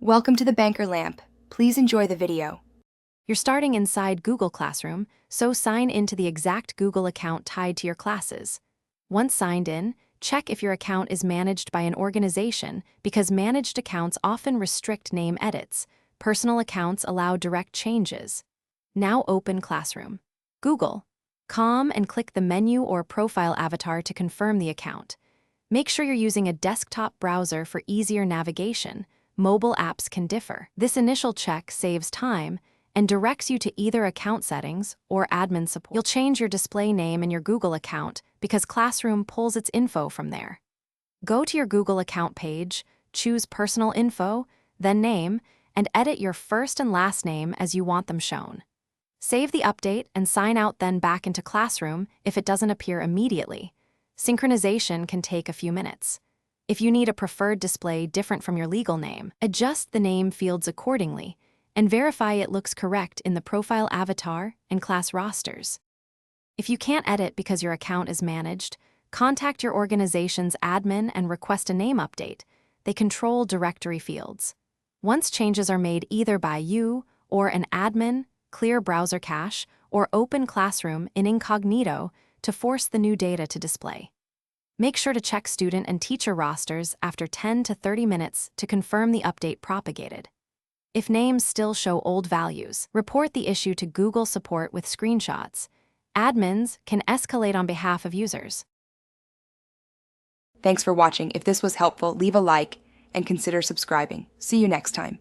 Welcome to the Banker Lamp. Please enjoy the video. You're starting inside Google Classroom, so sign into the exact Google account tied to your classes. Once signed in, check if your account is managed by an organization because managed accounts often restrict name edits. Personal accounts allow direct changes. Now open Classroom. Google.com and click the menu or profile avatar to confirm the account. Make sure you're using a desktop browser for easier navigation. Mobile apps can differ. This initial check saves time and directs you to either account settings or admin support. You'll change your display name in your Google account because Classroom pulls its info from there. Go to your Google account page, choose Personal Info, then Name, and edit your first and last name as you want them shown. Save the update and sign out, then back into Classroom if it doesn't appear immediately. Synchronization can take a few minutes. If you need a preferred display different from your legal name, adjust the name fields accordingly and verify it looks correct in the profile avatar and class rosters. If you can't edit because your account is managed, contact your organization's admin and request a name update. They control directory fields. Once changes are made either by you or an admin, clear browser cache, or open Classroom in incognito to force the new data to display. Make sure to check student and teacher rosters after 10 to 30 minutes to confirm the update propagated. If names still show old values, report the issue to Google support with screenshots. Admins can escalate on behalf of users. Thanks for watching. If this was helpful, leave a like and consider subscribing. See you next time.